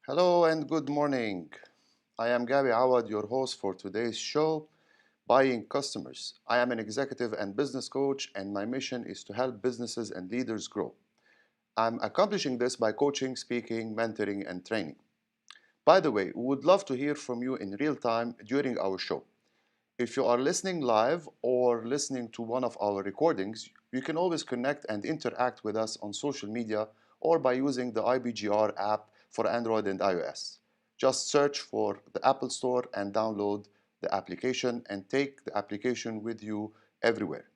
Hello and good morning. I am Gabi Awad, your host for today's show, Buying Customers. I am an executive and business coach, and my mission is to help businesses and leaders grow. I'm accomplishing this by coaching, speaking, mentoring, and training. By the way, we would love to hear from you in real time during our show. If you are listening live or listening to one of our recordings, you can always connect and interact with us on social media or by using the IBGR app for Android and iOS. Just search for the Apple Store and download the application and take the application with you everywhere.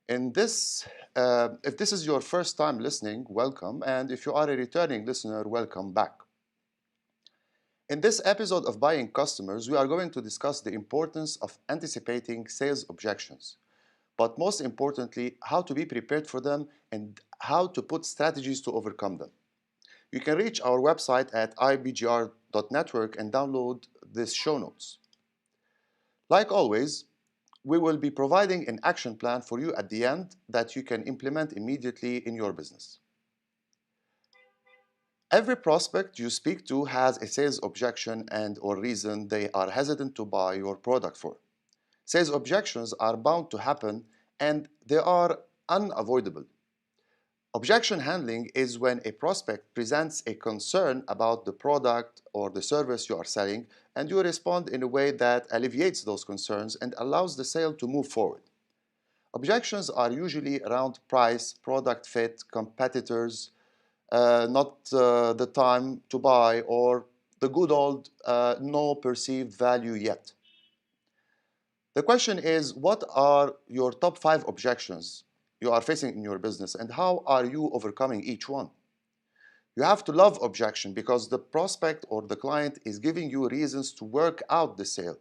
If this is your first time listening, welcome, and if you are a returning listener, welcome back. In this episode of Buying Customers, we are going to discuss the importance of anticipating sales objections, but most importantly, how to be prepared for them and how to put strategies to overcome them. You can reach our website at ibgr.network and download these show notes. Like always, we will be providing an action plan for you at the end that you can implement immediately in your business. Every prospect you speak to has a sales objection and or reason they are hesitant to buy your product for. Sales objections are bound to happen and they are unavoidable. Objection handling is when a prospect presents a concern about the product or the service you are selling and you respond in a way that alleviates those concerns and allows the sale to move forward. Objections are usually around price, product fit, competitors, not the time to buy, or the good old no perceived value yet. The question is, what are your top 5 objections you are facing in your business and how are you overcoming each one? You have to love objection because the prospect or the client is giving you reasons to work out the sale.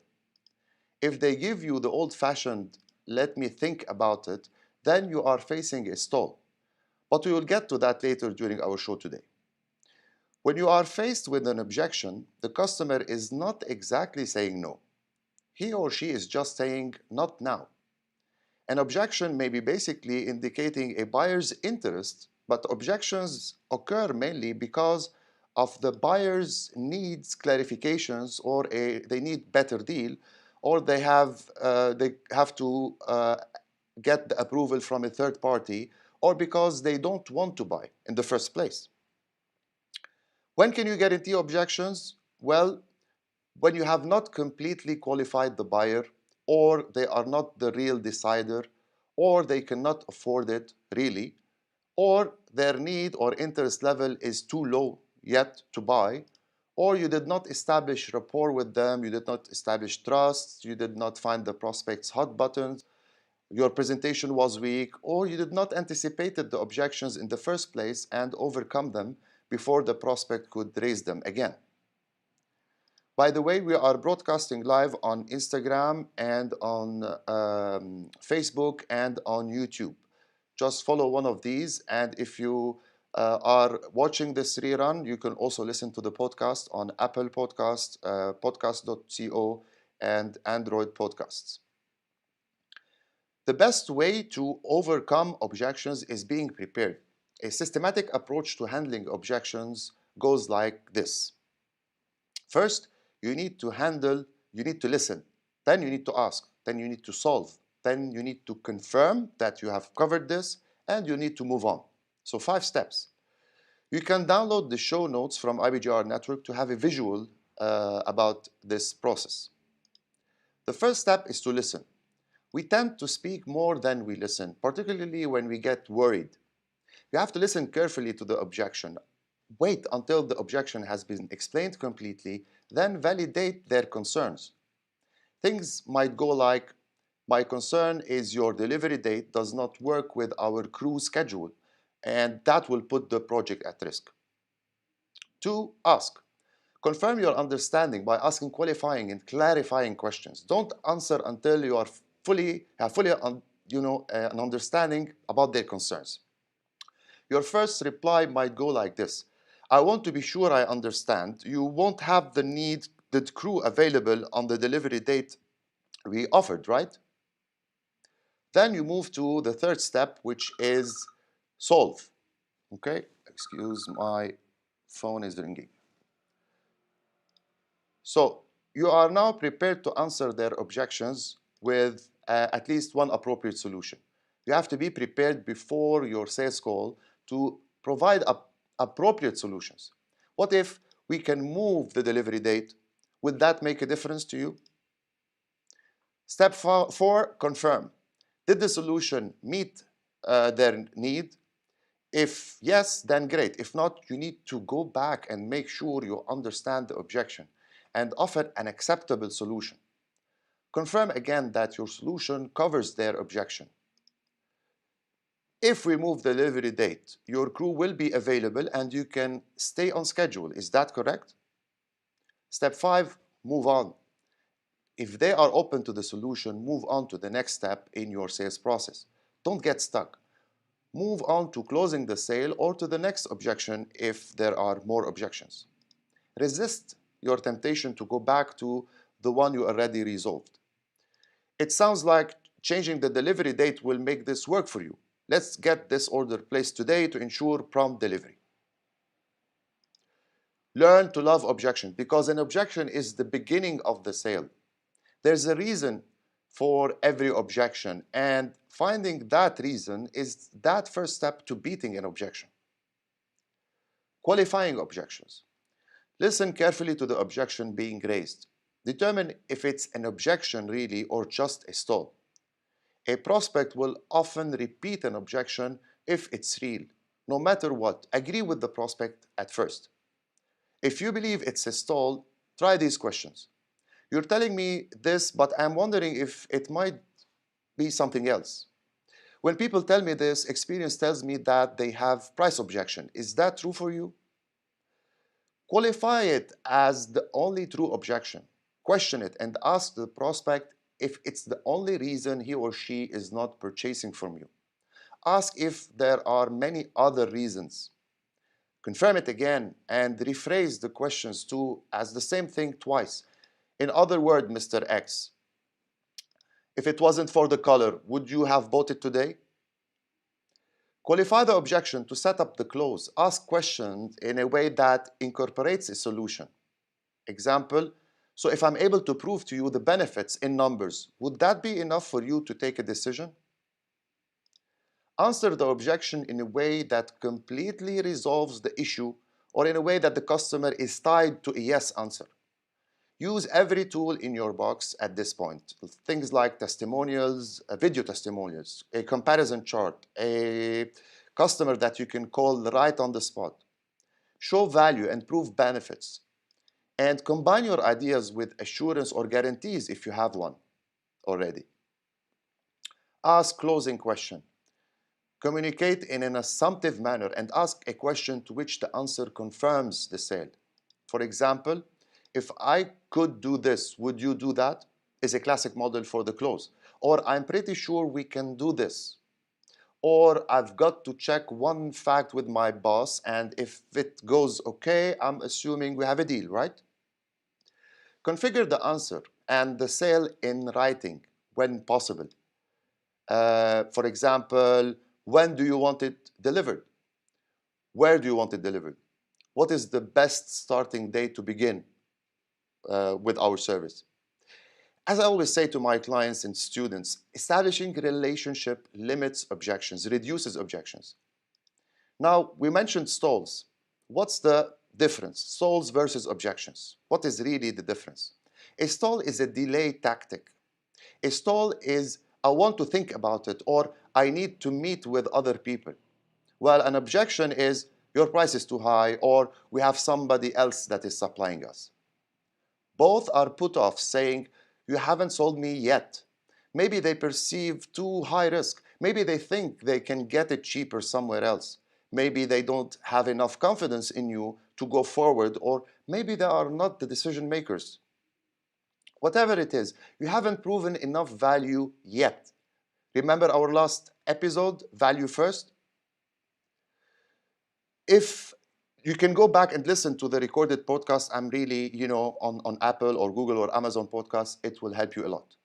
If they give you the old-fashioned let me think about it, then you are facing a stall. But we will get to that later during our show today. When you are faced with an objection, the customer is not exactly saying no. He or she is just saying not now. An objection may be basically indicating a buyer's interest, but objections occur mainly because of the buyer's needs clarifications or they need better deal or they have to get the approval from a third party or because they don't want to buy in the first place. When can you guarantee objections? Well, when you have not completely qualified the buyer, or they are not the real decider, or they cannot afford it really, or their need or interest level is too low yet to buy, or you did not establish rapport with them, you did not establish trust, you did not find the prospect's hot buttons, your presentation was weak, or you did not anticipate the objections in the first place and overcome them before the prospect could raise them again. By the way, we are broadcasting live on Instagram and on Facebook and on YouTube. Just follow one of these, and if you are watching this rerun, you can also listen to the podcast on Apple Podcast, podcast.co, and Android Podcasts. The best way to overcome objections is being prepared. A systematic approach to handling objections goes like this. First, you need to listen, then you need to ask, then you need to solve, then you need to confirm that you have covered this, and you need to move on. So 5 steps. You can download the show notes from IBGR Network to have a visual about this process. The first step is to listen. We tend to speak more than we listen, particularly when we get worried. You have to listen carefully to the objection. Wait until the objection has been explained completely, then validate their concerns. Things might go like, my concern is your delivery date does not work with our crew schedule, and that will put the project at risk. 2. Ask. Confirm your understanding by asking qualifying and clarifying questions. Don't answer until you have an understanding about their concerns. Your first reply might go like this. I want to be sure I understand. You won't have the crew available on the delivery date we offered, right? Then you move to the third step, which is solve. Okay, excuse my phone is ringing. So you are now prepared to answer their objections with at least one appropriate solution. You have to be prepared before your sales call to provide appropriate solutions. What if we can move the delivery date? Would that make a difference to you? Step 4, confirm. Did the solution meet their need? If yes, then great. If not, you need to go back and make sure you understand the objection and offer an acceptable solution. Confirm again that your solution covers their objection. If we move the delivery date, your crew will be available and you can stay on schedule. Is that correct? Step 5, move on. If they are open to the solution, move on to the next step in your sales process. Don't get stuck. Move on to closing the sale or to the next objection if there are more objections. Resist your temptation to go back to the one you already resolved. It sounds like changing the delivery date will make this work for you. Let's get this order placed today to ensure prompt delivery. Learn to love objection because an objection is the beginning of the sale. There's a reason for every objection, and finding that reason is that first step to beating an objection. Qualifying objections. Listen carefully to the objection being raised. Determine if it's an objection really or just a stall. A prospect will often repeat an objection if it's real. No matter what, agree with the prospect at first. If you believe it's a stall, try these questions. You're telling me this, but I'm wondering if it might be something else. When people tell me this, experience tells me that they have price objection. Is that true for you? Qualify it as the only true objection. Question it and ask the prospect if it's the only reason he or she is not purchasing from you. Ask if there are many other reasons. Confirm it again and rephrase the questions too as the same thing twice. In other words, Mr. X, if it wasn't for the color, would you have bought it today? Qualify the objection to set up the close. Ask questions in a way that incorporates a solution. Example, so if I'm able to prove to you the benefits in numbers, would that be enough for you to take a decision? Answer the objection in a way that completely resolves the issue or in a way that the customer is tied to a yes answer. Use every tool in your box at this point. Things like testimonials, video testimonials, a comparison chart, a customer that you can call right on the spot. Show value and prove benefits. And combine your ideas with assurance or guarantees if you have one already. Ask closing question. Communicate in an assumptive manner and ask a question to which the answer confirms the sale. For example, if I could do this, would you do that? Is a classic model for the close. Or I'm pretty sure we can do this. Or I've got to check one fact with my boss, and if it goes okay, I'm assuming we have a deal, right? Configure the answer and the sale in writing when possible. For example, when do you want it delivered? Where do you want it delivered? What is the best starting date to begin with our service? As I always say to my clients and students, establishing a relationship limits objections, reduces objections. Now, we mentioned stalls. What's the difference? Stalls versus objections. What is really the difference? A stall is a delay tactic. A stall is, I want to think about it, or I need to meet with other people. Well, an objection is, your price is too high, or we have somebody else that is supplying us. Both are put off, saying, you haven't sold me yet. Maybe they perceive too high risk. Maybe they think they can get it cheaper somewhere else. Maybe they don't have enough confidence in you to go forward, or maybe they are not the decision makers. Whatever it is, you haven't proven enough value yet. Remember our last episode, value first? If you can go back and listen to the recorded podcast, I'm really, on Apple or Google or Amazon podcasts, it will help you a lot.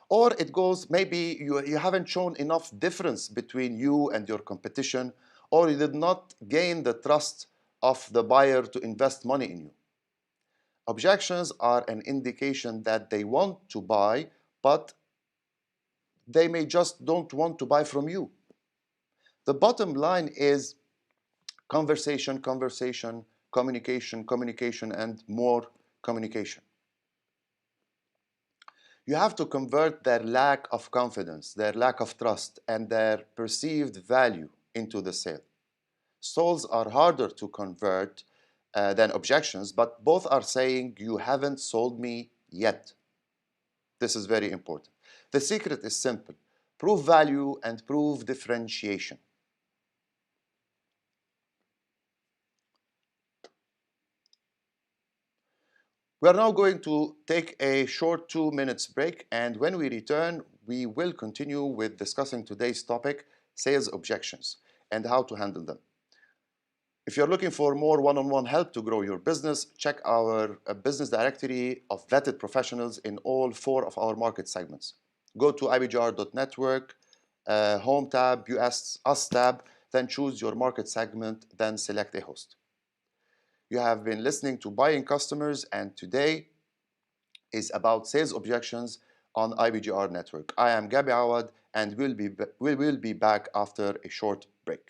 Or it goes, maybe you haven't shown enough difference between you and your competition, or you did not gain the trust of the buyer to invest money in you. Objections are an indication that they want to buy, but they may just don't want to buy from you. The bottom line is conversation, conversation, communication, communication, and more communication. You have to convert their lack of confidence, their lack of trust, and their perceived value into the sale. Stalls are harder to convert than objections, but both are saying you haven't sold me yet. This is very important. The secret is simple. Prove value and prove differentiation. We are now going to take a short 2 minutes break, and when we return, we will continue with discussing today's topic, sales objections, and how to handle them. If you're looking for more one-on-one help to grow your business, check our business directory of vetted professionals in all four of our market segments. Go to ibgr.network, Home tab, US tab, then choose your market segment, then select a host. You have been listening to Buying Customers, and today is about sales objections on IBGR Network. I am Gabi Awad, and we will be back after a short break.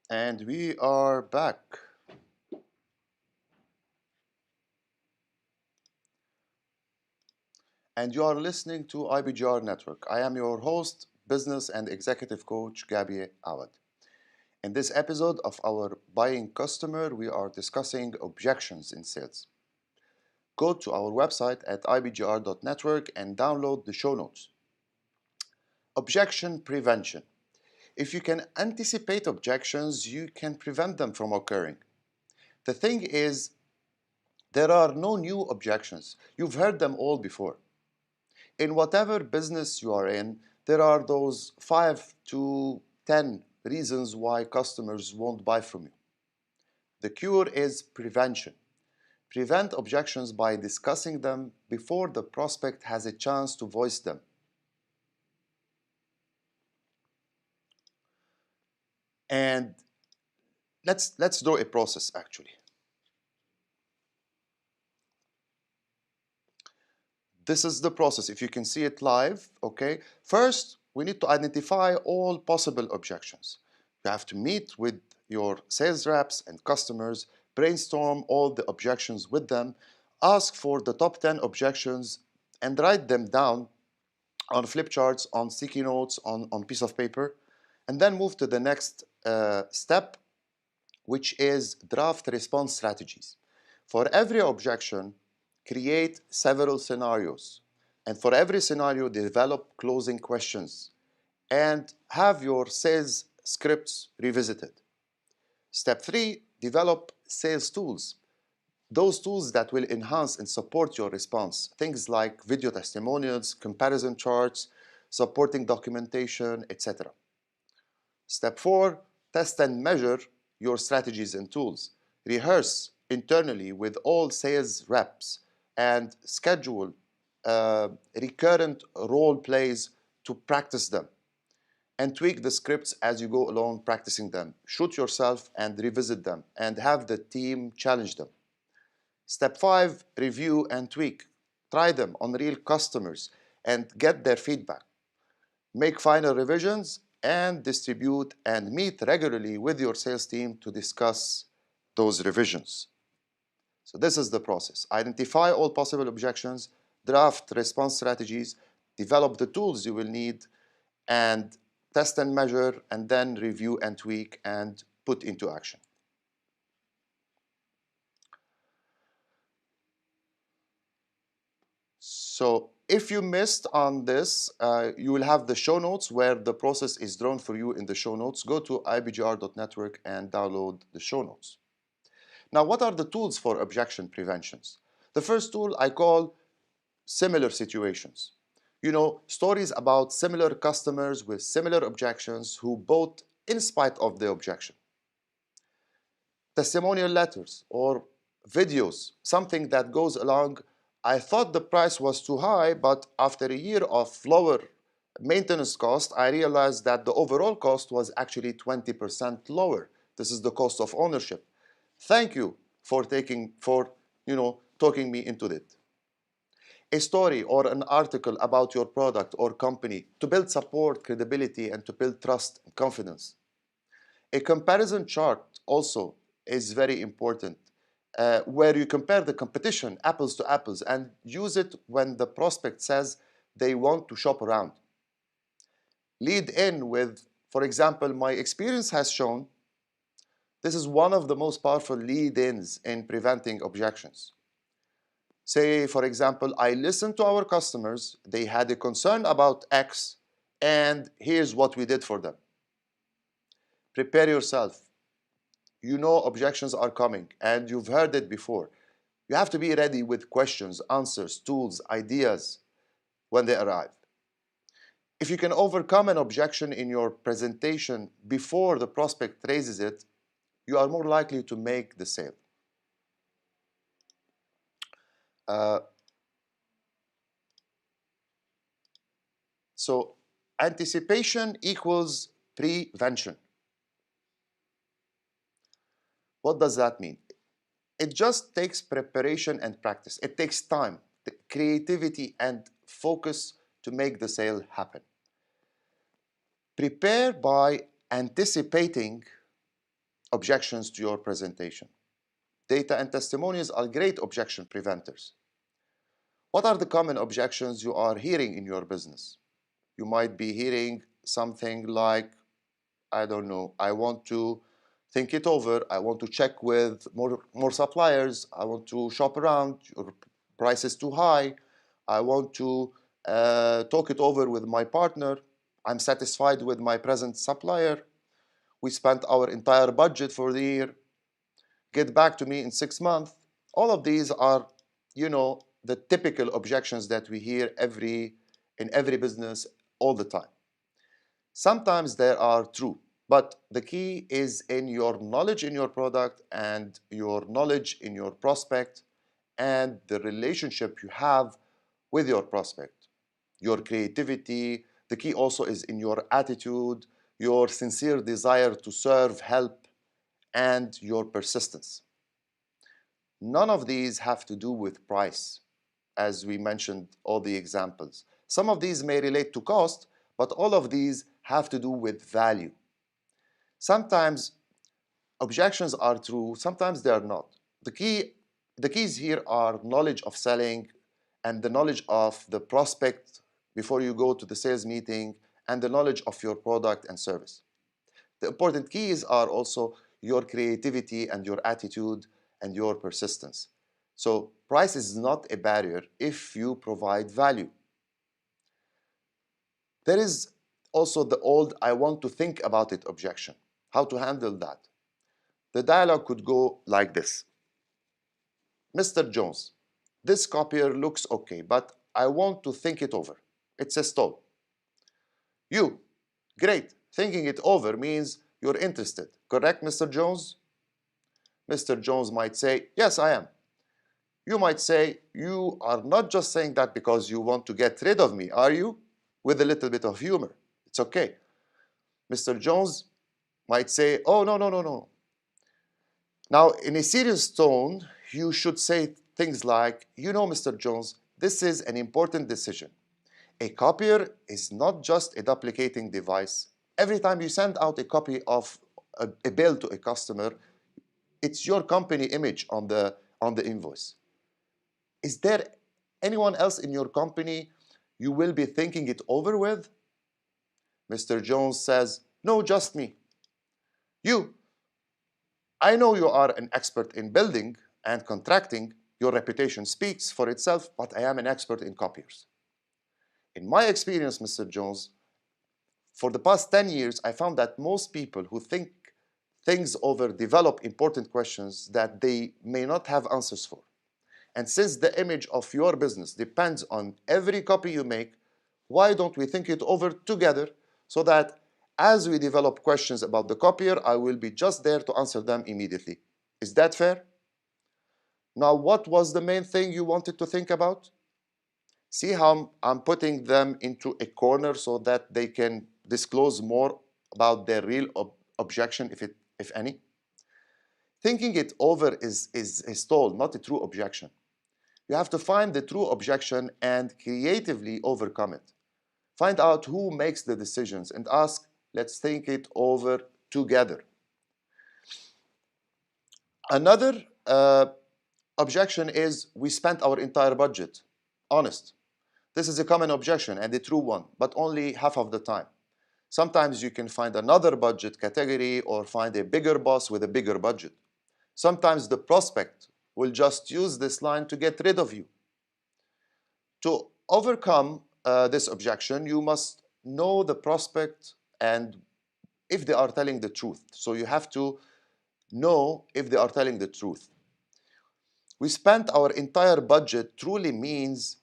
And we are back. and you are listening to IBGR Network. I am your host, business and executive coach, Gabi Awad. In this episode of our Buying Customer, we are discussing objections in sales. Go to our website at ibgr.network and download the show notes. Objection prevention. If you can anticipate objections, you can prevent them from occurring. The thing is, there are no new objections. You've heard them all before. In whatever business you are in, there are those 5 to 10 reasons why customers won't buy from you. The cure is prevention. Prevent objections by discussing them before the prospect has a chance to voice them. And let's do a process actually. This is the process. If you can see it live, okay? First, we need to identify all possible objections. You have to meet with your sales reps and customers, brainstorm all the objections with them, ask for the top 10 objections, and write them down on flip charts, on sticky notes, on piece of paper, and then move to the next step, which is draft response strategies. For every objection, create several scenarios. And for every scenario, develop closing questions and have your sales scripts revisited. Step 3, develop sales tools. Those tools that will enhance and support your response. Things like video testimonials, comparison charts, supporting documentation, etc. Step 4, test and measure your strategies and tools. Rehearse internally with all sales reps and schedule recurrent role plays to practice them. And tweak the scripts as you go along practicing them. Shoot yourself and revisit them and have the team challenge them. Step 5, review and tweak. Try them on real customers and get their feedback. Make final revisions and distribute and meet regularly with your sales team to discuss those revisions. So this is the process. Identify all possible objections, draft response strategies, develop the tools you will need, and test and measure, and then review and tweak and put into action. So if you missed on this, you will have the show notes where the process is drawn for you in the show notes. Go to ibgr.network and download the show notes. Now, what are the tools for objection preventions? The first tool I call similar situations. You know, stories about similar customers with similar objections who bought in spite of the objection. Testimonial letters or videos, something that goes along. I thought the price was too high, but after a year of lower maintenance cost, I realized that the overall cost was actually 20% lower. This is the cost of ownership. Thank you for talking me into it. A story or an article about your product or company to build support, credibility, and to build trust and confidence. A comparison chart also is very important, where you compare the competition, apples to apples, and use it when the prospect says they want to shop around. Lead in with, for example, my experience has shown. This is one of the most powerful lead-ins in preventing objections. Say, for example, I listened to our customers, they had a concern about X, and here's what we did for them. Prepare yourself. You know objections are coming, and you've heard it before. You have to be ready with questions, answers, tools, ideas when they arrive. If you can overcome an objection in your presentation before the prospect raises it, you are more likely to make the sale. So anticipation equals prevention. What does that mean? It just takes preparation and practice. It takes time, creativity, and focus to make the sale happen. Prepare by anticipating objections to your presentation. Data and testimonials are great objection preventers. What are the common objections you are hearing in your business? You might be hearing something like, I don't know, I want to think it over. I want to check with more suppliers. I want to shop around. Your price is too high. I want to talk it over with my partner. I'm satisfied with my present supplier. We spent our entire budget for the year. Get back to me in 6 months. All of these are, the typical objections that we hear in every business all the time. Sometimes they are true, but the key is in your knowledge in your product and your knowledge in your prospect and the relationship you have with your prospect, your creativity. The key also is in your attitude, your sincere desire to serve, help, and your persistence. None of these have to do with price, as we mentioned all the examples. Some of these may relate to cost, but all of these have to do with value. Sometimes objections are true, sometimes they are not. The keys here are knowledge of selling and the knowledge of the prospect before you go to the sales meeting and the knowledge of your product and service. The important keys are also your creativity and your attitude and your persistence. So price is not a barrier if you provide value. There is also the old I want to think about it objection. How to handle that? The dialogue could go like this. Mr. Jones, this copier looks okay, but I want to think it over. It's a stall. You, great. Thinking it over means you're interested. Correct, Mr. Jones? Mr. Jones might say, yes, I am. You might say, you are not just saying that because you want to get rid of me, are you? With a little bit of humor. It's okay. Mr. Jones might say, oh, no, no, no, no. Now, in a serious tone, you should say things like, Mr. Jones, this is an important decision. A copier is not just a duplicating device. Every time you send out a copy of a bill to a customer, it's your company image on the invoice. Is there anyone else in your company you will be thinking it over with? Mr. Jones says, no, just me. I know you are an expert in building and contracting. Your reputation speaks for itself, but I am an expert in copiers. In my experience, Mr. Jones, for the past 10 years, I found that most people who think things over develop important questions that they may not have answers for. And since the image of your business depends on every copy you make, why don't we think it over together so that as we develop questions about the copier, I will be just there to answer them immediately. Is that fair? Now, what was the main thing you wanted to think about? See how I'm putting them into a corner so that they can disclose more about their real objection, if any? Thinking it over is a stall, not a true objection. You have to find the true objection and creatively overcome it. Find out who makes the decisions and ask, let's think it over together. Another objection is, we spent our entire budget. Honest. This is a common objection and a true one, but only half of the time. Sometimes you can find another budget category or find a bigger boss with a bigger budget. Sometimes the prospect will just use this line to get rid of you. To overcome this objection, you must know the prospect and if they are telling the truth. So you have to know if they are telling the truth. We spent our entire budget truly means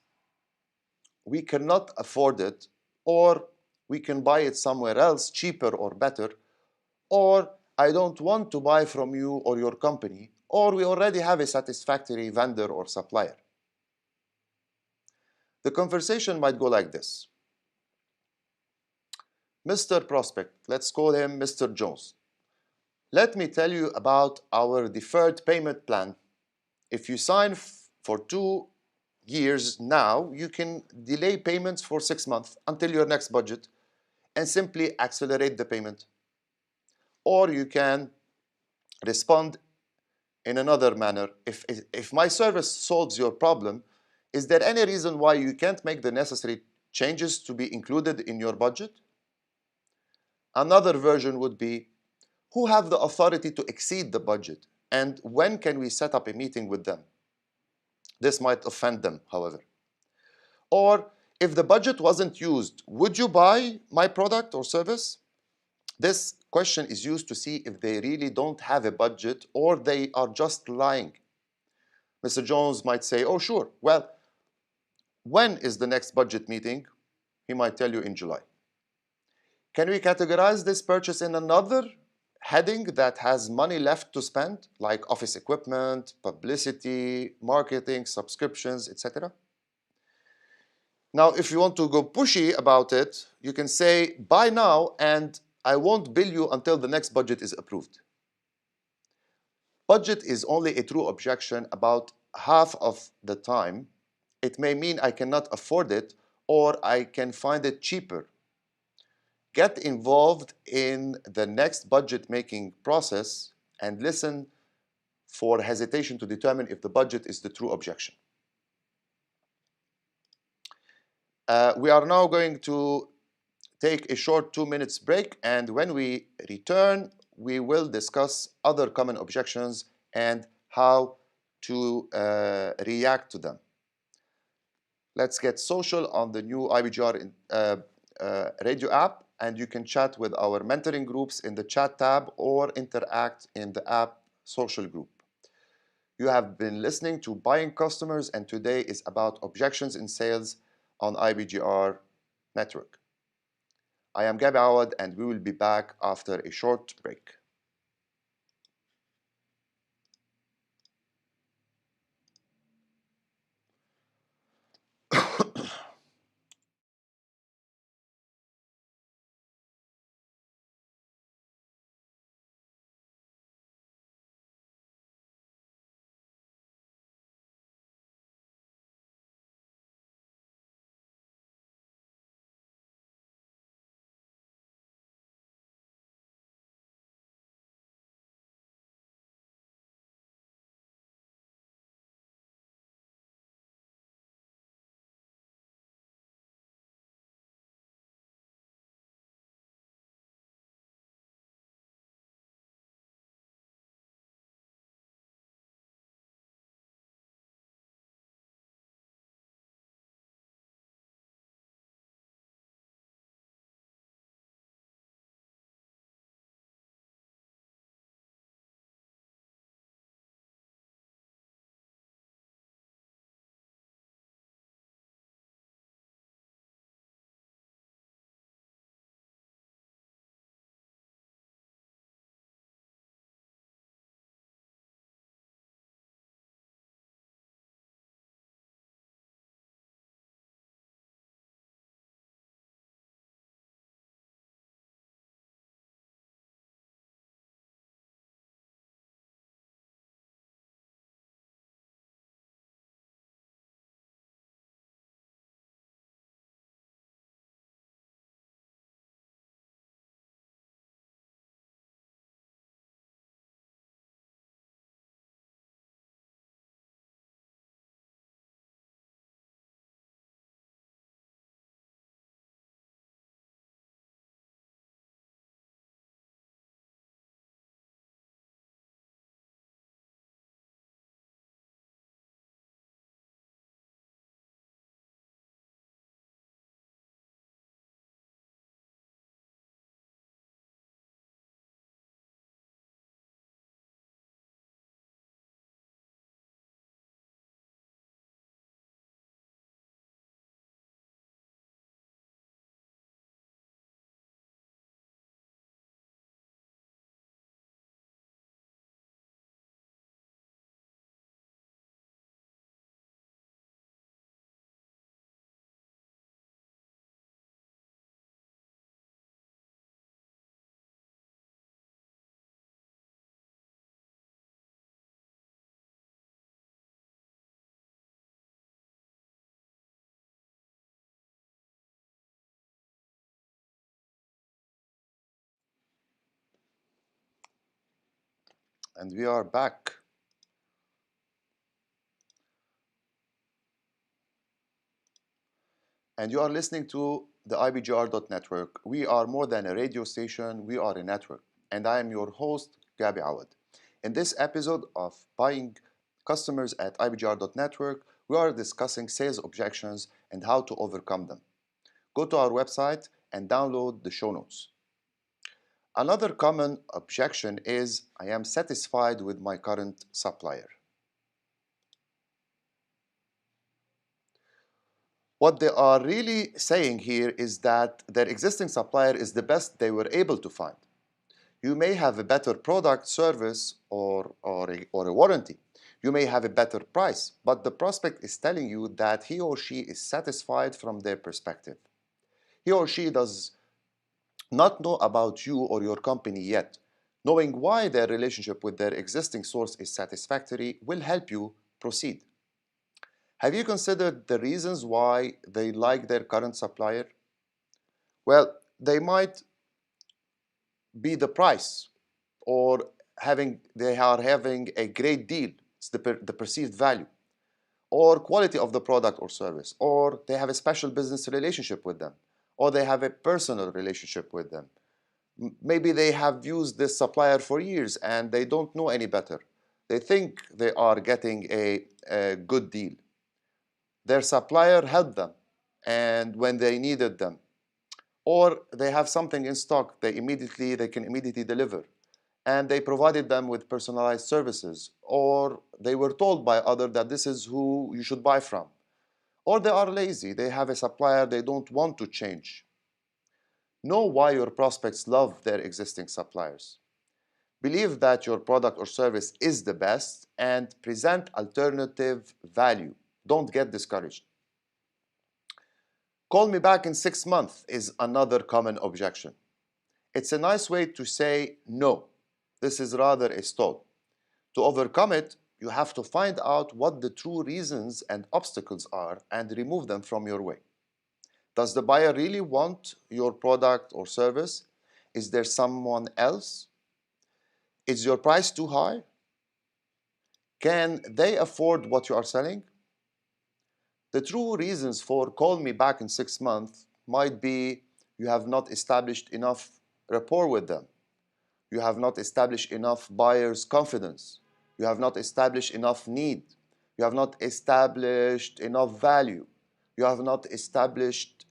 we cannot afford it, or we can buy it somewhere else cheaper or better, or I don't want to buy from you or your company, or we already have a satisfactory vendor or supplier. The conversation might go like this. Mr. Prospect, let's call him Mr. Jones. Let me tell you about our deferred payment plan. If you sign for 2 years now, you can delay payments for 6 months until your next budget and simply accelerate the payment. Or you can respond in another manner. If my service solves your problem, Is there any reason why you can't make the necessary changes to be included in your budget? Another version would be, who have the authority to exceed the budget, and when can we set up a meeting with them? This might offend them, however. Or, if the budget wasn't used, would you buy my product or service? This question is used to see if they really don't have a budget or they are just lying. Mr. Jones might say, oh, sure. Well, when is the next budget meeting? He might tell you in July. Can we categorize this purchase in another heading that has money left to spend, like office equipment, publicity, marketing, subscriptions, etc.? Now, if you want to go pushy about it, you can say, buy now and I won't bill you until the next budget is approved. Budget is only a true objection about half of the time. It may mean I cannot afford it or I can find it cheaper. Get involved in the next budget making process and listen for hesitation to determine if the budget is the true objection. We are now going to take a short 2 minutes break, and when we return, we will discuss other common objections and how to react to them. Let's get social on the new IBGR radio app, and you can chat with our mentoring groups in the chat tab or interact in the app social group. You have been listening to Buying Customers, and today is about objections in sales on IBGR network. I am Gabi Awad, and we will be back after a short break. And we are back. and you are listening to the IBGR.network. We are more than a radio station, we are a network. And I am your host, Gabi Awad. In this episode of Buying Customers at IBGR.network, we are discussing sales objections and how to overcome them. Go to our website and download the show notes. Another common objection is I am satisfied with my current supplier. What they are really saying here is that their existing supplier is the best they were able to find. You may have a better product, service, or a warranty. You may have a better price, but the prospect is telling you that he or she is satisfied from their perspective. He or she does not know about you or your company yet. Knowing why their relationship with their existing source is satisfactory will help you proceed. Have you considered the reasons why they like their current supplier? Well, they might be the price, or they are having a great deal. It's the perceived value, or quality of the product or service, or they have a special business relationship with them, or they have a personal relationship with them. Maybe they have used this supplier for years and they don't know any better. They think they are getting a good deal. Their supplier helped them and when they needed them, or they have something in stock they can immediately deliver, and they provided them with personalized services, or they were told by others that this is who you should buy from, or they are lazy, they have a supplier they don't want to change. Know why your prospects love their existing suppliers. Believe that your product or service is the best and present alternative value. Don't get discouraged. Call me back in 6 months is another common objection. It's a nice way to say no. This is rather a stall. To overcome it, you have to find out what the true reasons and obstacles are and remove them from your way. Does the buyer really want your product or service? Is there someone else? Is your price too high? Can they afford what you are selling? The true reasons for call me back in 6 months might be you have not established enough rapport with them. You have not established enough buyer's confidence. You have not established enough need. You have not established enough value. You have not established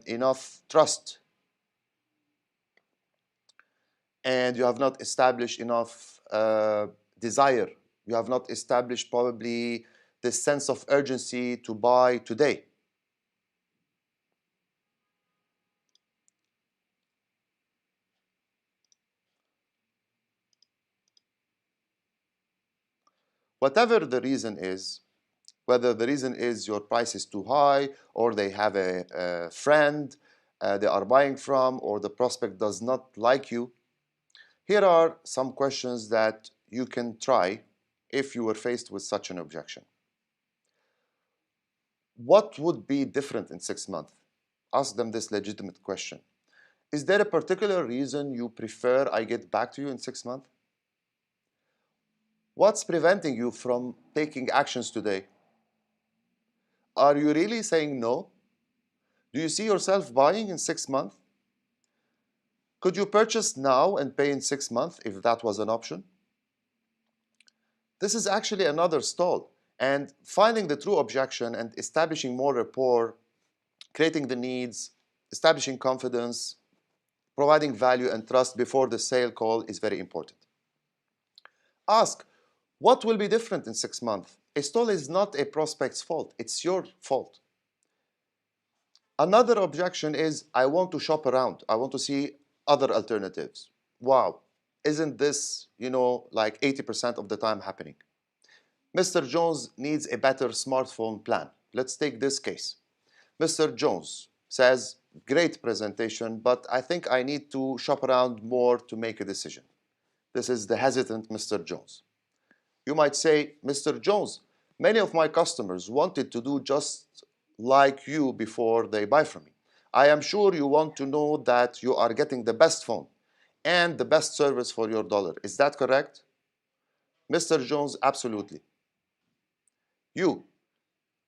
enough trust. And you have not established enough desire. You have not established probably the sense of urgency to buy today. Whatever the reason is, whether the reason is your price is too high, or they have a friend they are buying from, or the prospect does not like you, here are some questions that you can try if you were faced with such an objection. What would be different in 6 months? Ask them this legitimate question. Is there a particular reason you prefer I get back to you in 6 months? What's preventing you from taking actions today? Are you really saying no? Do you see yourself buying in 6 months? Could you purchase now and pay in 6 months if that was an option? This is actually another stall, and finding the true objection and establishing more rapport, creating the needs, establishing confidence, providing value and trust before the sale call is very important. Ask, what will be different in 6 months? A stall is not a prospect's fault, it's your fault. Another objection is, I want to shop around. I want to see other alternatives. Wow, isn't this, like 80% of the time happening? Mr. Jones needs a better smartphone plan. Let's take this case. Mr. Jones says, great presentation, but I think I need to shop around more to make a decision. This is the hesitant Mr. Jones. You might say, Mr. Jones, many of my customers wanted to do just like you before they buy from me. I am sure you want to know that you are getting the best phone and the best service for your dollar. Is that correct? Mr. Jones, absolutely. You,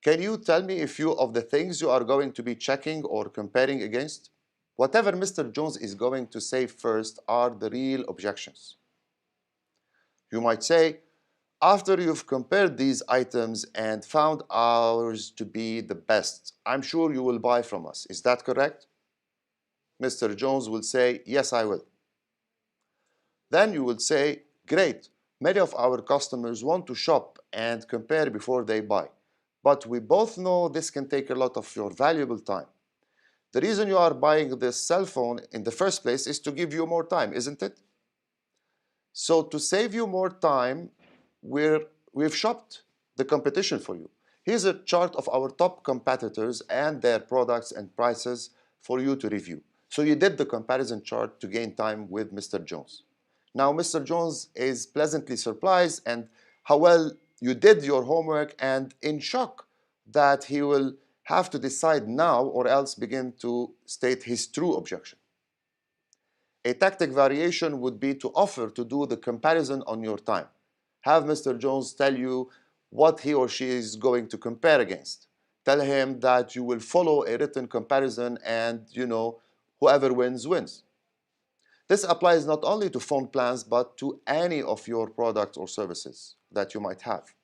Can you tell me a few of the things you are going to be checking or comparing against? Whatever Mr. Jones is going to say first are the real objections. You might say, after you've compared these items and found ours to be the best, I'm sure you will buy from us. Is that correct? Mr. Jones will say, yes, I will. Then you will say, great, many of our customers want to shop and compare before they buy. But we both know this can take a lot of your valuable time. The reason you are buying this cell phone in the first place is to give you more time, isn't it? So to save you more time, we've shopped the competition for you. Here's a chart of our top competitors and their products and prices for you to review. So you did the comparison chart to gain time with Mr. Jones. Now Mr. Jones is pleasantly surprised and how well you did your homework and in shock that he will have to decide now or else begin to state his true objection. A tactic variation would be to offer to do the comparison on your time. Have Mr. Jones tell you what he or she is going to compare against. Tell him that you will follow a written comparison and, whoever wins, wins. This applies not only to phone plans, but to any of your products or services that you might have.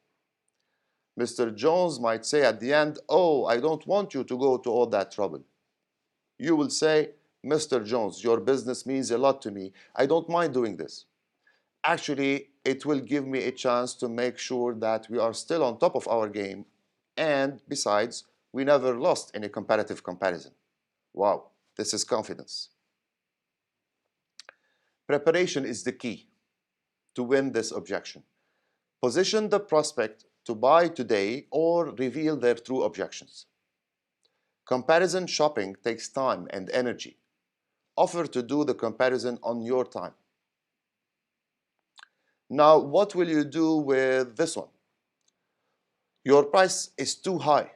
Mr. Jones might say at the end, oh, I don't want you to go to all that trouble. You will say, Mr. Jones, your business means a lot to me. I don't mind doing this. Actually, it will give me a chance to make sure that we are still on top of our game. And besides, we never lost in a comparative comparison. Wow, this is confidence. Preparation is the key to win this objection. Position the prospect to buy today or reveal their true objections. Comparison shopping takes time and energy. Offer to do the comparison on your time. Now, what will you do with this one? Your price is too high.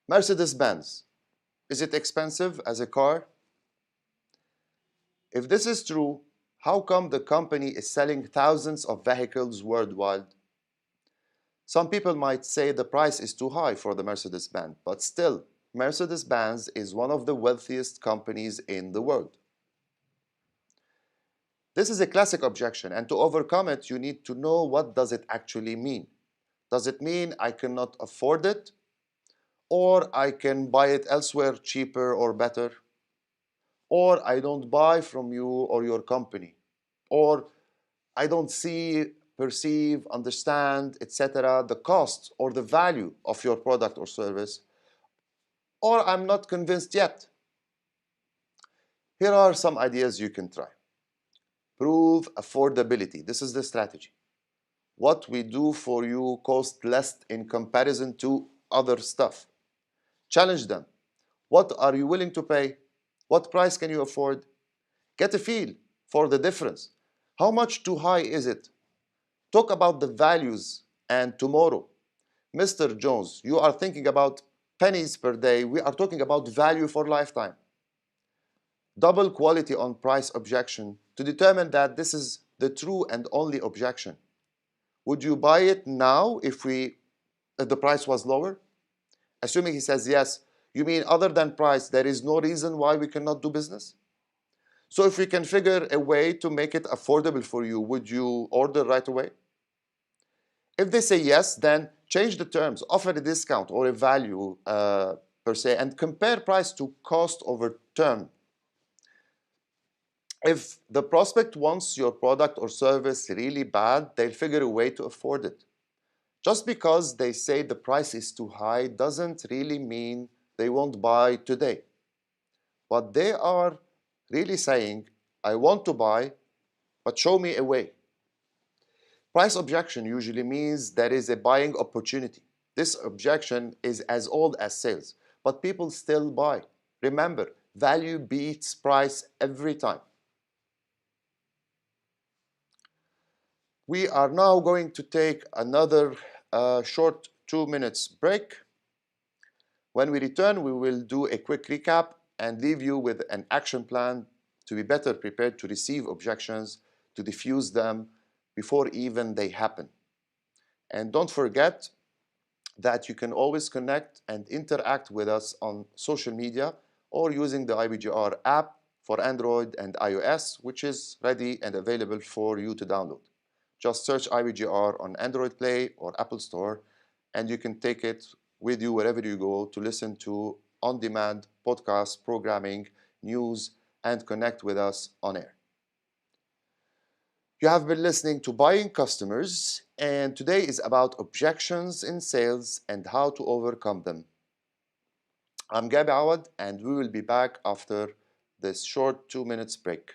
Mercedes-Benz, is it expensive as a car? If this is true, how come the company is selling thousands of vehicles worldwide? Some people might say the price is too high for the Mercedes-Benz, but still, Mercedes-Benz is one of the wealthiest companies in the world. This is a classic objection, and to overcome it, you need to know what does it actually mean. Does it mean I cannot afford it? Or I can buy it elsewhere cheaper or better? Or I don't buy from you or your company? Or I don't see, perceive, understand, etc., the cost or the value of your product or service? Or I'm not convinced yet. Here are some ideas you can try. Prove affordability. This is the strategy. What we do for you costs less in comparison to other stuff. Challenge them. What are you willing to pay? What price can you afford? Get a feel for the difference. How much too high is it? Talk about the values and tomorrow. Mr. Jones, you are thinking about pennies per day. We are talking about value for lifetime. Double quality on price objection to determine that this is the true and only objection. Would you buy it now if the price was lower? Assuming he says yes, you mean other than price, there is no reason why we cannot do business? So if we can figure a way to make it affordable for you, would you order right away? If they say yes, then change the terms, offer a discount or a value per se, and compare price to cost over term. If the prospect wants your product or service really bad, they'll figure a way to afford it. Just because they say the price is too high doesn't really mean they won't buy today. But they are really saying, I want to buy, but show me a way. Price objection usually means there is a buying opportunity. This objection is as old as sales, but people still buy. Remember, value beats price every time. We are now going to take another short 2 minutes break. When we return, we will do a quick recap and leave you with an action plan to be better prepared to receive objections, to diffuse them before even they happen. And don't forget, that you can always connect and interact with us on social media or using the IBGR app for Android and iOS, which is ready and available for you to download. Just search IBGR on Android Play or Apple Store, and you can take it with you wherever you go to listen to on-demand podcast programming, news, and connect with us on air. You have been listening to Buying Customers, and today is about objections in sales and how to overcome them. I'm Gabi Awad, and we will be back after this short 2 minutes break.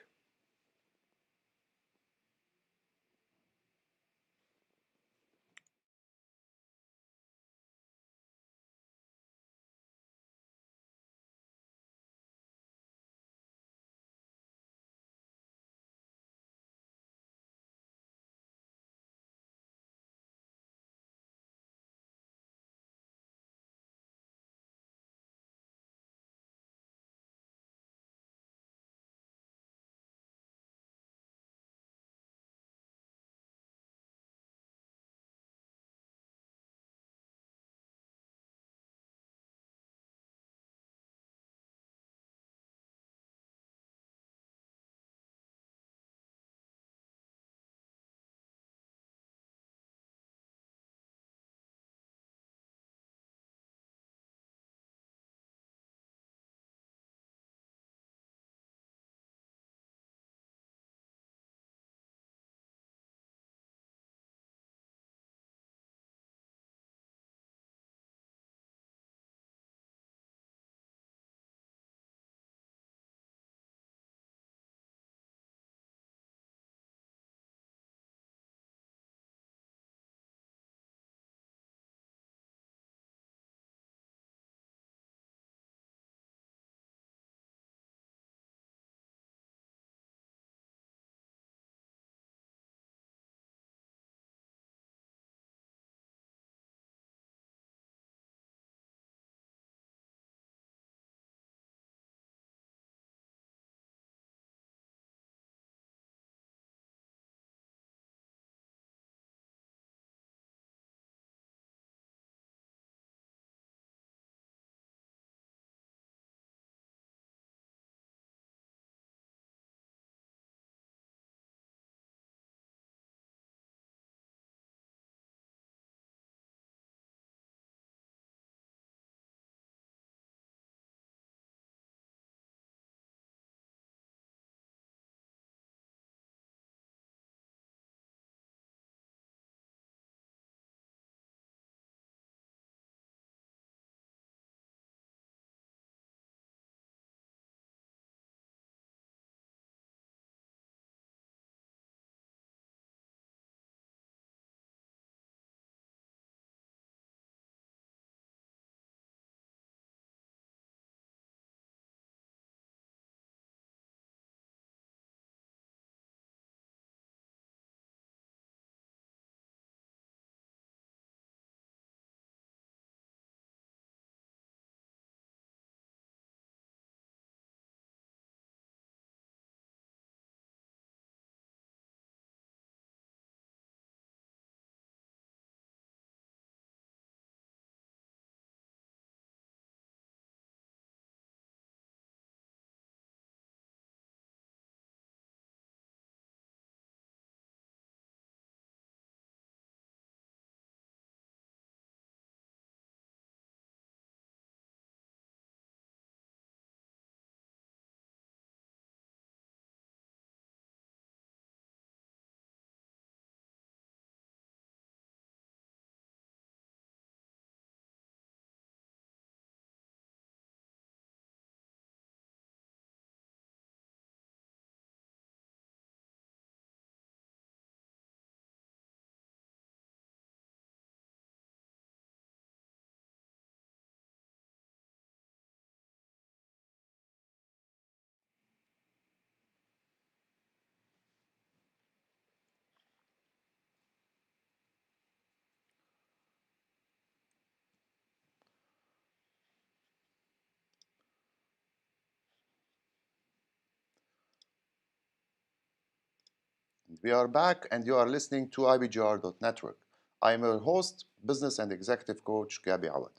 We are back, and you are listening to IBGR Network. I'm your host, business and executive coach Gabi Awad.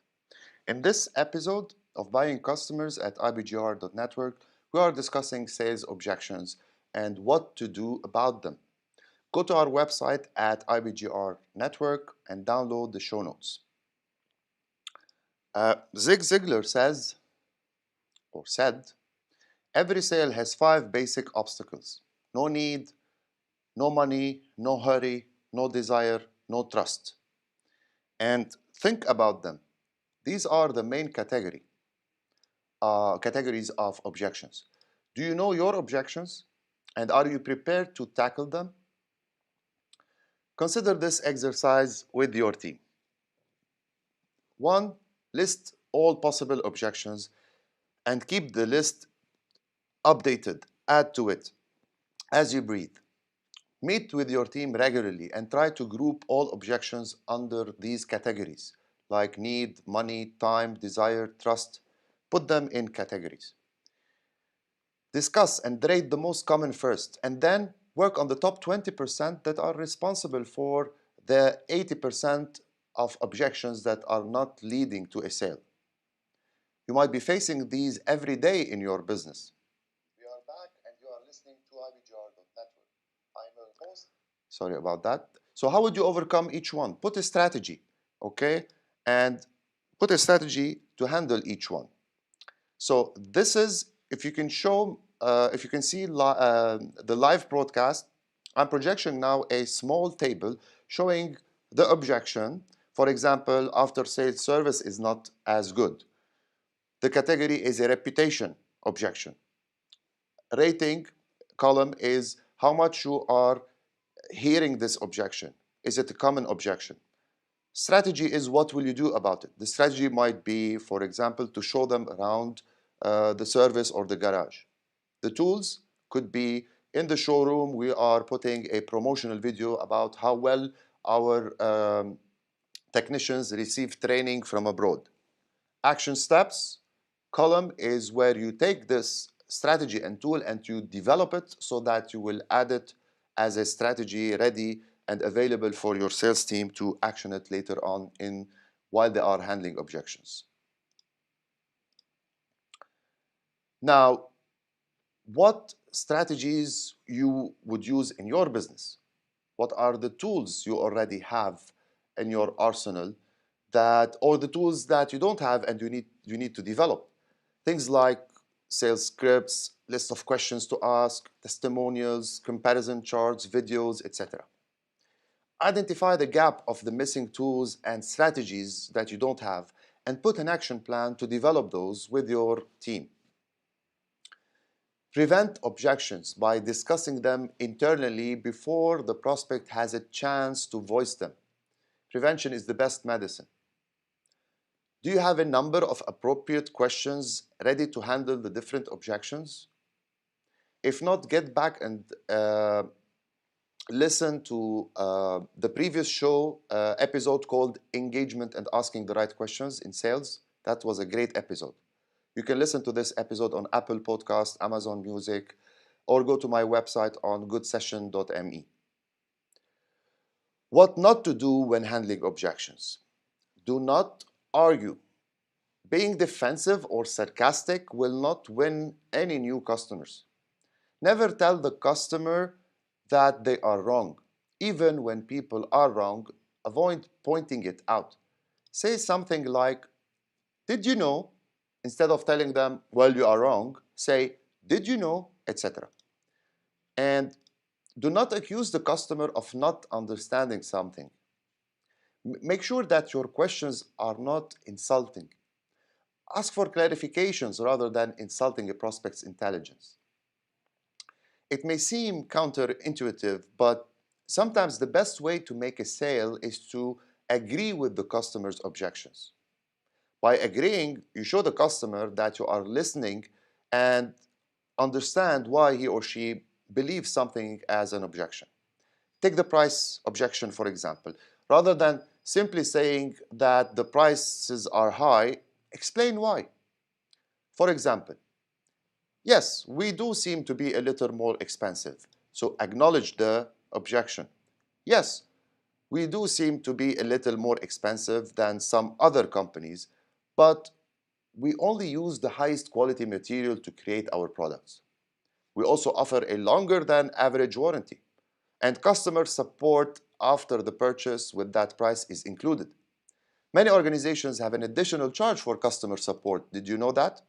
In this episode of Buying Customers at IBGR.network, we are discussing sales objections and what to do about them. Go to our website at IBGR Network and download the show notes. Zig Ziglar says, or said, every sale has 5 basic obstacles: no need, no money, no hurry, no desire, no trust. And think about them. These are the main categories of objections. Do you know your objections? And are you prepared to tackle them? Consider this exercise with your team. 1. List all possible objections and keep the list updated. Add to it as you breathe. Meet with your team regularly and try to group all objections under these categories, like need, money, time, desire, trust. Put them in categories. Discuss and rate the most common first, and then work on the top 20% that are responsible for the 80% of objections that are not leading to a sale. You might be facing these every day in your business. We are back and you are listening to IBGR.network. I'm your host. Sorry about that. So how would you overcome each one? Put a strategy, okay? And put a strategy to handle each one. So this is, if you can see the live broadcast, I'm projecting now a small table showing the objection. For example, after sales service is not as good. The category is a reputation objection. Rating column is how much you are hearing this objection. Is it a common objection? Strategy is what will you do about it. The strategy might be, for example, to show them around the service or the garage. The tools could be in the showroom. We are putting a promotional video about how well our technicians receive training from abroad. Action steps column is where you take this strategy and tool and you develop it so that you will add it as a strategy ready and available for your sales team to action it later on while they are handling objections. Now, what strategies you would use in your business? What are the tools you already have in your arsenal or the tools that you don't have and you need to develop? Things like sales scripts, list of questions to ask, testimonials, comparison charts, videos, etc. Identify the gap of the missing tools and strategies that you don't have and put an action plan to develop those with your team. Prevent objections by discussing them internally before the prospect has a chance to voice them. Prevention is the best medicine. Do you have a number of appropriate questions ready to handle the different objections? If not, get back and listen to the previous show episode called Engagement and Asking the Right Questions in Sales. That was a great episode. You can listen to this episode on Apple Podcast, Amazon Music, or go to my website on goodsession.me. What not to do when handling objections. Do not argue. Being defensive or sarcastic will not win any new customers. Never tell the customer that they are wrong. Even when people are wrong, avoid pointing it out. Say something like, "Did you know?" Instead of telling them, "Well, you are wrong," say, "Did you know?" etc. And do not accuse the customer of not understanding something. Make sure that your questions are not insulting. Ask for clarifications rather than insulting a prospect's intelligence. It may seem counterintuitive, but sometimes the best way to make a sale is to agree with the customer's objections. By agreeing, you show the customer that you are listening and understand why he or she believes something as an objection. Take the price objection, for example. Rather than simply saying that the prices are high, explain why. For example, yes, we do seem to be a little more expensive. So acknowledge the objection. Yes, We do seem to be a little more expensive than some other companies, but we only use the highest quality material to create our products. We also offer a longer than average warranty, and customer support after the purchase with that price is included. Many organizations have an additional charge for customer support. Did you know that?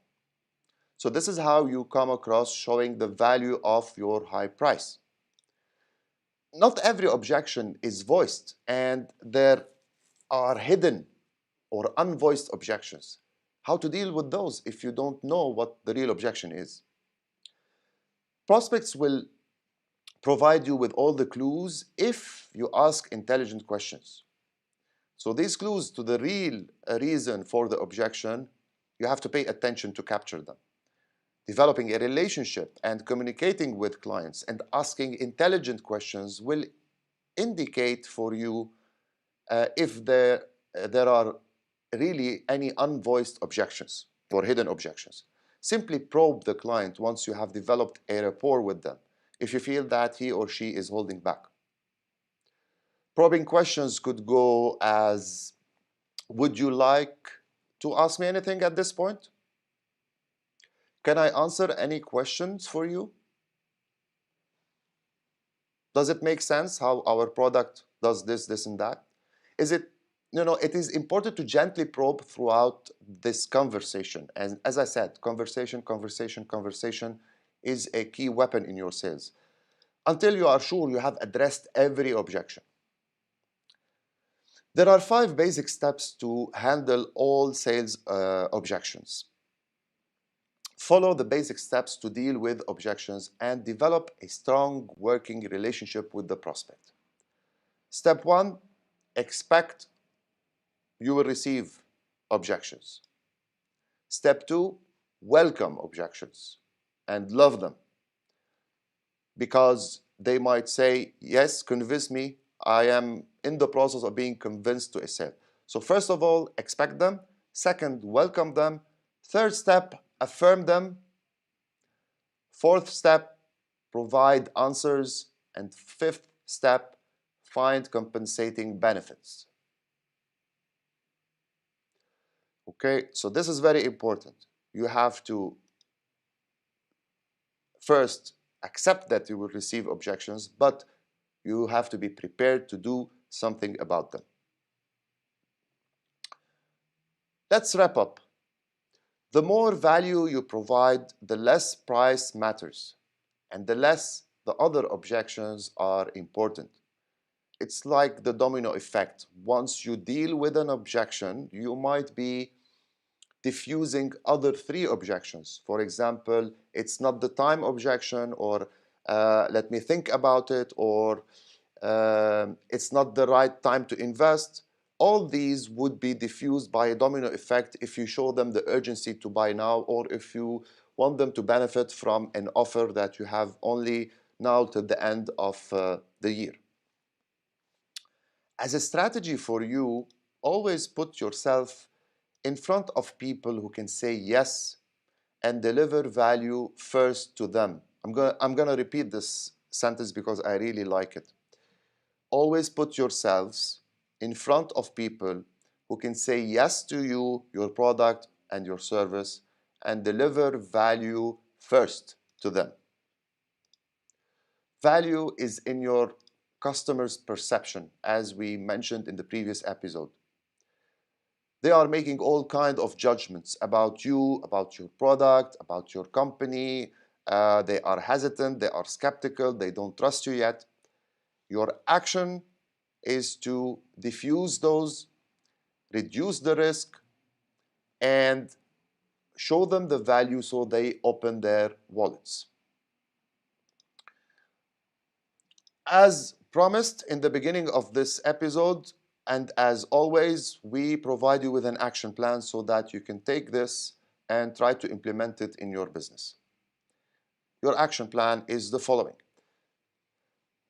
So this is how you come across showing the value of your high price. Not every objection is voiced, and there are hidden or unvoiced objections. How to deal with those if you don't know what the real objection is? Prospects will provide you with all the clues if you ask intelligent questions. So these clues to the real reason for the objection, you have to pay attention to capture them. Developing a relationship and communicating with clients and asking intelligent questions will indicate for you if there are really any unvoiced objections or hidden objections. Simply probe the client once you have developed a rapport with them if you feel that he or she is holding back. Probing questions could go as, would you like to ask me anything at this point? Can I answer any questions for you? Does it make sense how our product does this, this, and that? Is it, it is important to gently probe throughout this conversation. And as I said, conversation is a key weapon in your sales until you are sure you have addressed every objection. There are 5 basic steps to handle all sales objections. Follow the basic steps to deal with objections and develop a strong working relationship with the prospect. Step 1, expect you will receive objections. Step 2, welcome objections and love them because they might say, yes, convince me, I am in the process of being convinced to a sale. So first of all, expect them. Second, welcome them. Third step, affirm them. Fourth step, provide answers. And fifth step, find compensating benefits. Okay, so this is very important. You have to first accept that you will receive objections, but you have to be prepared to do something about them. Let's wrap up. The more value you provide, the less price matters, and the less the other objections are important. It's like the domino effect. Once you deal with an objection, you might be diffusing other 3 objections. For example, it's not the time objection, or let me think about it, or it's not the right time to invest. All these would be diffused by a domino effect if you show them the urgency to buy now, or if you want them to benefit from an offer that you have only now to the end of the year. As a strategy for you, always put yourself in front of people who can say yes and deliver value first to them. I'm gonna repeat this sentence because I really like it. Always put yourselves in front of people who can say yes to you, your product, and your service, and deliver value first to them. Value is in your customer's perception, as we mentioned in the previous episode. They are making all kinds of judgments about you, about your product, about your company. They are hesitant, they are skeptical, they don't trust you yet. Your action is to diffuse those, reduce the risk, and show them the value so they open their wallets. As promised in the beginning of this episode, and as always, we provide you with an action plan so that you can take this and try to implement it in your business. Your action plan is the following.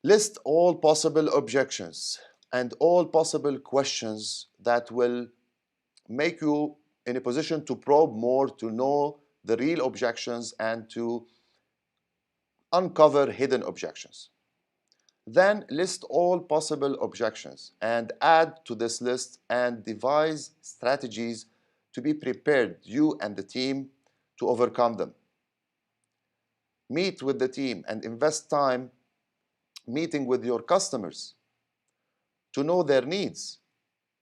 List all possible objections and all possible questions that will make you in a position to probe more, to know the real objections, and to uncover hidden objections. Then list all possible objections and add to this list and devise strategies to be prepared, you and the team, to overcome them. Meet with the team and invest time meeting with your customers to know their needs.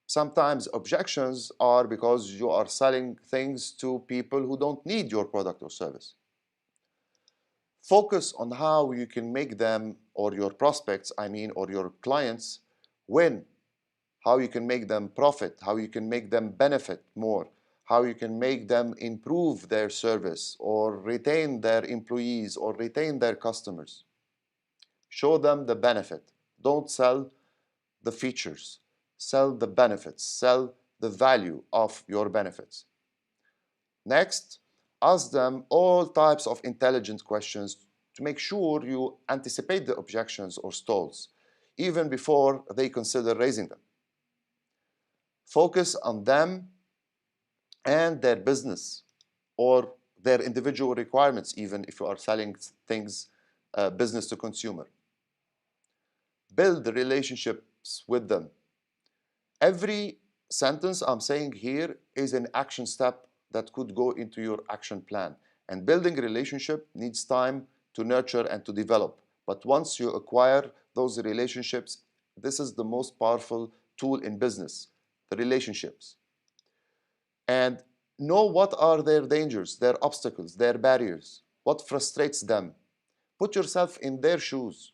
Sometimes objections are because you are selling things to people who don't need your product or service. Focus on how you can make them, or your prospects, or your clients, win. How you can make them profit, how you can make them benefit more, how you can make them improve their service or retain their employees or retain their customers. Show them the benefit. Don't sell the features. Sell the benefits. Sell the value of your benefits. Next, ask them all types of intelligent questions to make sure you anticipate the objections or stalls, even before they consider raising them. Focus on them and their business or their individual requirements, even if you are selling things business to consumer. Build the relationships with them. Every sentence I'm saying here is an action step that could go into your action plan. And building a relationship needs time to nurture and to develop. But once you acquire those relationships, this is the most powerful tool in business, the relationships. And know what are their dangers, their obstacles, their barriers, what frustrates them. Put yourself in their shoes.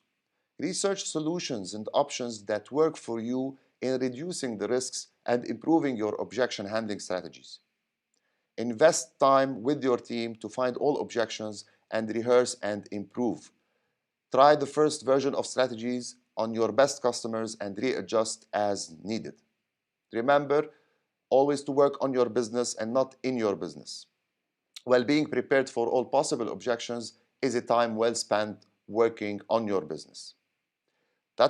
Research solutions and options that work for you in reducing the risks and improving your objection handling strategies. Invest time with your team to find all objections and rehearse and improve. Try the first version of strategies on your best customers and readjust as needed. Remember, always to work on your business and not in your business. While being prepared for all possible objections is a time well spent working on your business.